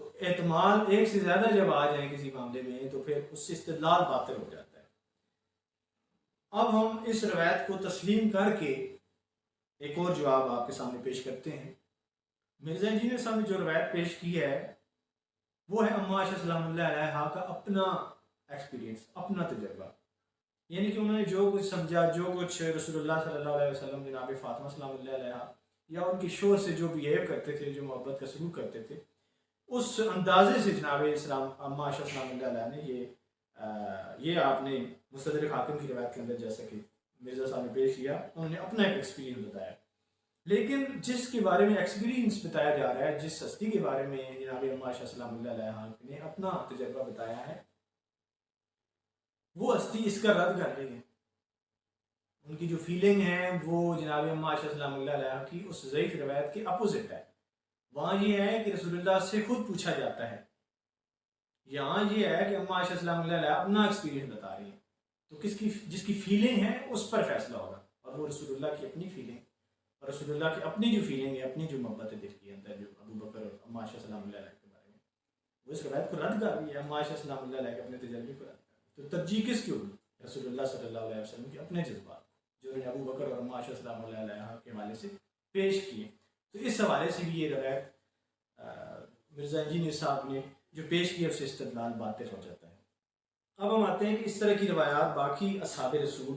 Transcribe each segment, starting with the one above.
تو احتمال ایک سے زیادہ جب آ جائیں کسی معاملے میں تو پھر اس سے استدلال باطل ہو جاتا ہے۔ اب ہم اس روایت کو تسلیم کر کے ایک اور جواب آپ کے سامنے پیش کرتے ہیں۔ مرزا جی نے سامنے جو روایت پیش کی ہے وہ ہے اما عائشہ سلام اللہ علیہا کا اپنا ایکسپیرینس، اپنا تجربہ، یعنی کہ انہوں نے جو کچھ سمجھا، جو کچھ رسول اللہ صلی اللہ علیہ وسلم جناب فاطمہ سلام اللہ علیہا یا ان کے شوہر سے جو بہیو کرتے تھے، جو محبت کا سلوک کرتے تھے، اس اندازے سے جناب اسلام اما عائشہ سلام اللہ علیہ نے یہ آپ نے مستدرک حاکم کی روایت کے اندر جیسا کہ مرزا صاحب نے پیش کیا، انہوں نے اپنا ایک ایکسپیرینس بتایا۔ لیکن جس کے بارے میں ایکسپیرینس بتایا جا رہا ہے، جس ہستی کے بارے میں جناب اما عائشہ سلام اللہ علیہ نے اپنا تجربہ بتایا ہے، وہ ہستی اس کا رد کر رہی ہے۔ ان کی جو فیلنگ ہے وہ جناب اما عائشہ سلام اللہ علیہ کی اس ضعیف روایت کے اپوزٹ ہے۔ وہاں یہ ہے کہ رسول اللہ سے خود پوچھا جاتا ہے، یہاں یہ ہے کہ اما عائشہ سلام اللہ علیہ اپنا ایکسپیرینس بتا رہی ہے، تو جس کی فیلنگ ہے اس پر فیصلہ ہوگا، اور وہ رسول اللہ کی اپنی فیلنگ، اور رسول اللہ کی اپنی جو فیلنگ ہے، اپنی جو محبت ہے دل کے اندر، جو ابو بکر اور اما عائشہ سلام اللہ علیہ کے بارے میں، وہ اس روایت کو رد کر رہی ہے، اما عائشہ سلام اللہ علیہ کے اپنے تجربے کو رد کر رہی ہے۔ تو ترجیح کس کی ہوگی؟ رسول اللہ صلی اللہ علیہ وسلم کے اپنے جذبات جو انہوں نے ابو بکر اور اما عائشہ سلام اللہ علیہ کے حوالے سے پیش کیے۔ تو اس حوالے سے بھی یہ روایت مرزا انجینئر صاحب نے جو پیش کیا اس سے استدلال باطل ہو جاتا ہے۔ اب ہم آتے ہیں کہ اس طرح کی روایات باقی اصحاب رسول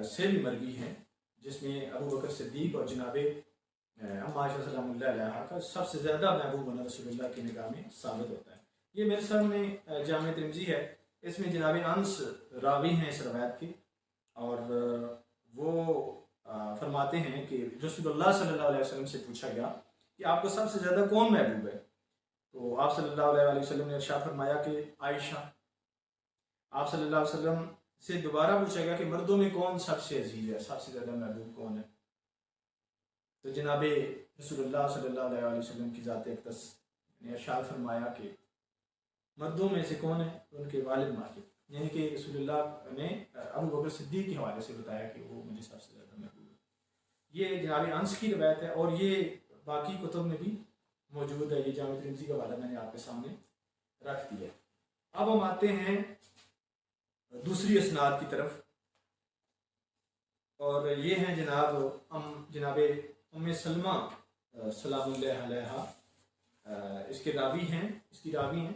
سے بھی مروی ہیں، جس میں ابو بکر صدیق اور جناب اما عائشہ سلام اللہ علیہ کا سب سے زیادہ محبوب ہونا رسول اللہ کی نگاہ میں ثابت ہوتا ہے۔ یہ میرے سامنے جامع ترمذی ہے، اس میں جناب انس راوی ہیں اس روایت کے، اور وہ فرماتے ہیں کہ رسول اللہ صلی اللہ علیہ وسلم سے پوچھا گیا کہ آپ کو سب سے زیادہ کون محبوب ہے؟ تو آپ صلی اللہ علیہ وسلم نے ارشاد فرمایا کہ عائشہ۔ آپ صلی اللہ علیہ وسلم سے دوبارہ پوچھا گیا کہ مردوں میں کون سب سے عزیز ہے، سب سے زیادہ محبوب کون ہے؟ تو جناب رسول اللہ صلی اللہ علیہ وسلم کی ذات اقدس نے ارشاد فرمایا کہ مردوں میں سے کون ہے؟ ان کے والد ماجد، یعنی کہ رسول اللہ نے ابو بکر صدیق کے حوالے سے بتایا کہ وہ مجھے سب سے زیادہ محبوب ہے۔ یہ جناب انس کی روایت ہے، اور یہ باقی کتب میں بھی موجود ہے۔ یہ جامع ترمذی کا حوالہ میں نے آپ کے سامنے رکھ دیا۔ اب ہم آتے ہیں دوسری اسناد کی طرف، اور یہ ہیں جناب ام سلمہ سلام اللہ علیہا، اس کی راوی ہیں،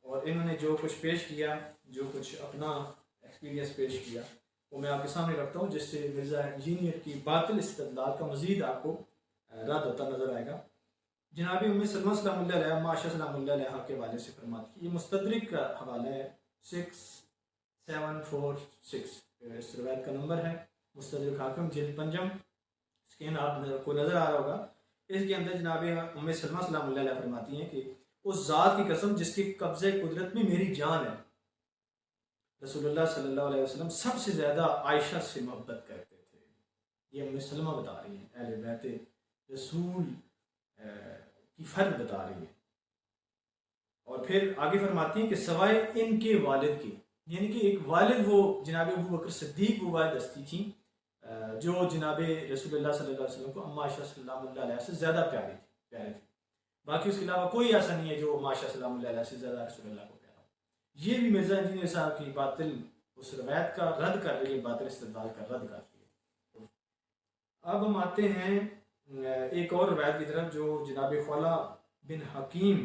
اور انہوں نے جو کچھ پیش کیا، جو کچھ اپنا ایکسپیرینس پیش کیا، وہ میں آپ کے سامنے رکھتا ہوں، جس سے مرزا انجینئر کی باطل استدلال کا مزید آپ کو رد ہوتا نظر آئے گا۔ جناب ام سلمہ سلام اللہ علیہ اما عائشہ سلام اللہ علیہ کے حوالے سے فرماتی ہے، یہ مستدرک کا حوالہ ہے 6746، اس روایت کا نمبر ہے مستدرک حاکم جلد پنجم، اسکین آپ کو نظر آ رہا ہوگا۔ اس کے اندر جناب ام سلمہ سلام اللہ علیہ فرماتی ہیں کہ اس ذات کی قسم جس کے قبضے قدرت میں میری جان ہے، رسول اللہ صلی اللہ علیہ وسلم سب سے زیادہ عائشہ سے محبت کرتے تھے۔ یہ ام سلمہ بتا رہی ہیں، اہل بیت رسول کی فرد بتا رہی ہے، اور پھر آگے فرماتی ہیں کہ سوائے ان کے والد کی، یعنی کہ ایک والد وہ جناب ابو بکر صدیق وہ والد ہستی تھیں جو جناب رسول اللہ صلی اللہ علیہ وسلم کو اما عائشہ سلام اللہ علیہ سے زیادہ پیارے تھے۔ باقی اس کے علاوہ کوئی ایسا نہیں ہے جو اما عائشہ سلام اللہ علیہ سے زیادہ رسول اللہ کو پیارا ہو۔ یہ بھی مرزا انجینئر صاحب کی باطل اس روایت کا رد کر رہی ہے، باطل استدلال کا رد کر رہی ہے۔ اب ہم آتے ہیں ایک اور روایت کی طرف، جو جناب خولہ بن حکیم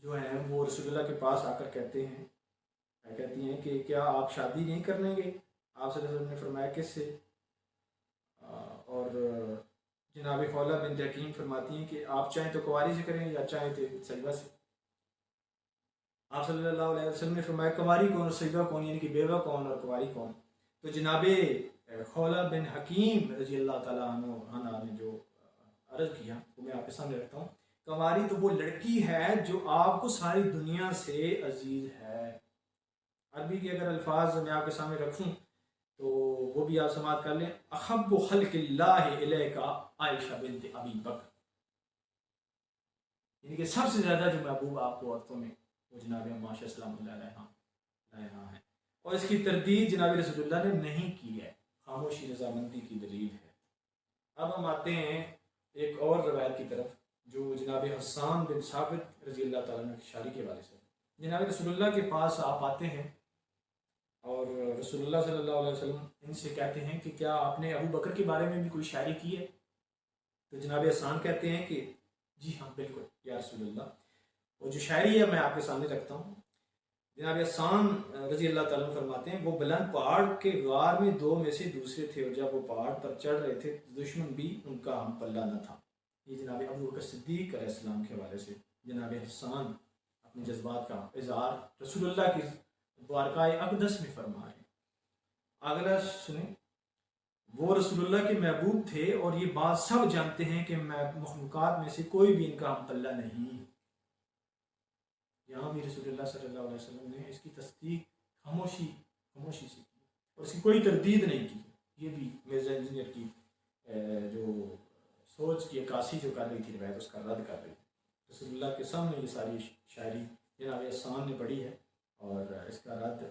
جو ہیں وہ رسول اللہ کے پاس آ کر کہتی ہیں کہ کیا آپ شادی نہیں کرنے گے؟ آپ صلی اللہ علیہ وسلم نے فرمایا کس سے؟ اور جناب خولہ بن حکیم فرماتی ہیں کہ آپ چاہیں تو کنواری سے کریں یا چاہیں تو سیبہ سے۔ آپ صلی اللہ علیہ وسلم نے فرمایا کنواری کون اور سیبہ کون، یعنی کہ بیوہ کون اور کنواری کون؟ تو جناب خولہ بن حکیم رضی اللہ تعالیٰ عنہ نے جو عرض کیا وہ میں آپ کے سامنے رکھتا ہوں۔ کنواری تو وہ لڑکی ہے جو آپ کو ساری دنیا سے عزیز ہے۔ عربی کے اگر الفاظ میں آپ کے سامنے رکھوں تو وہ بھی آپ سماعت کر لیں۔ احب خلق اللہ الیک عائشہ بنت ابی بکر، یعنی کہ سب سے زیادہ جو محبوب آپ کو عورتوں میں وہ جناب اما عائشہ سلام اللہ علیہا ہے، اور اس کی تردید جناب رسول اللہ نے نہیں کی ہے، خاموشی رضامندی کی دلیل ہے۔ اب ہم آتے ہیں ایک اور روایت کی طرف، جو جناب حسان بن ثابت رضی اللہ تعالیٰ عنہ کی شادی کے حوالے سے۔ جناب رسول اللہ کے پاس آپ آتے ہیں اور رسول اللہ صلی اللہ علیہ وسلم ان سے کہتے ہیں کہ کیا آپ نے ابو بکر کے بارے میں بھی کوئی شاعری کی ہے؟ تو جناب حسان کہتے ہیں کہ جی ہاں بالکل یا رسول اللہ، اور جو شاعری ہے میں آپ کے سامنے رکھتا ہوں۔ جناب حسان رضی اللہ تعالیٰ عنہ فرماتے ہیں وہ بلند پہاڑ کے غار میں دو میں سے دوسرے تھے، اور جب وہ پہاڑ پر چڑھ رہے تھے تو دشمن بھی ان کا ہم پلہ نہ تھا۔ یہ جناب ابو بکر صدیق علیہ السلام کے حوالے سے جناب حسان اپنے جذبات کا اظہار رسول اللہ کی بارگاہ اقدس میں فرما رہے ہیں۔ اگلا سنیں، وہ رسول اللہ کے محبوب تھے اور یہ بات سب جانتے ہیں کہ مخلوقات میں سے کوئی بھی ان کا ہم پلہ نہیں۔ یہاں بھی رسول اللہ صلی اللہ علیہ وسلم نے اس کی تصدیق خاموشی سے کی اور اس کی کوئی تردید نہیں کی۔ یہ بھی مرزا انجینئر کی جو سوچ کی عکاسی جو کر رہی تھی روایت، اس کا رد کر رہی تھی۔ رسول اللہ کے سامنے یہ ساری شاعری جناب حسان نے پڑھی ہے، اور اس کا رد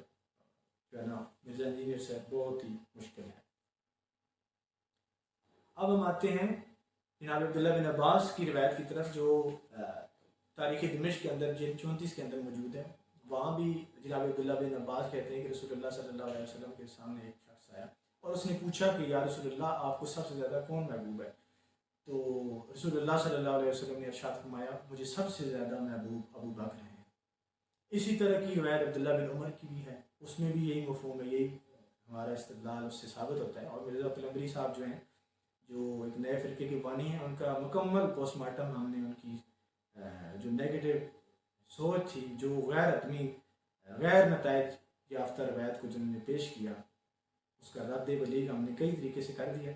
جو ہے نا مرزا انجینئر سے بہت ہی مشکل ہے۔ اب ہم آتے ہیں جناب عبداللہ بن عباس کی روایت کی طرف، جو تاریخ دمشق کے اندر جلد 34 کے اندر موجود ہے۔ وہاں بھی جناب عبداللہ بن عباس کہتے ہیں کہ رسول اللہ صلی اللہ علیہ وسلم کے سامنے ایک شخص آیا اور اس نے پوچھا کہ یا رسول اللہ آپ کو سب سے زیادہ کون محبوب ہے؟ تو رسول اللہ صلی اللہ علیہ وسلم نے ارشاد فرمایا مجھے سب سے زیادہ محبوب ابو بکر ہیں۔ اسی طرح کی روایت عبداللہ بن عمر کی بھی ہے، اس میں بھی یہی مفہوم ہے، یہی ہمارا استدلال اس سے ثابت ہوتا ہے۔ اور مرزا پلمبری صاحب جو ہیں، جو ایک نئے فرقے کے بانی ہیں، ان کا مکمل پوسٹ مارٹم ہم نے ان کی جو نیگیٹو سوچ تھی، جو غیر نتائج یافتہ روایت کو جنہوں نے پیش کیا، اس کا رد بلیغ ہم نے کئی طریقے سے کر دیا۔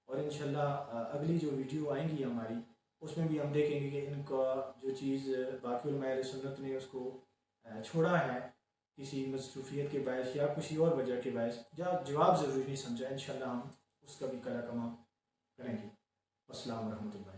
اور انشاءاللہ اگلی جو ویڈیو آئیں گی ہماری، اس میں بھی ہم دیکھیں گے کہ ان کا جو چیز باقی علماء اہل سنت نے اس کو چھوڑا ہے کسی مصروفیت کے باعث یا کسی اور وجہ کے باعث، یا جواب ضروری نہیں سمجھا، انشاءاللہ ہم اس کا بھی کرا کما کریں گے۔ السلام ورحمۃ اللہ۔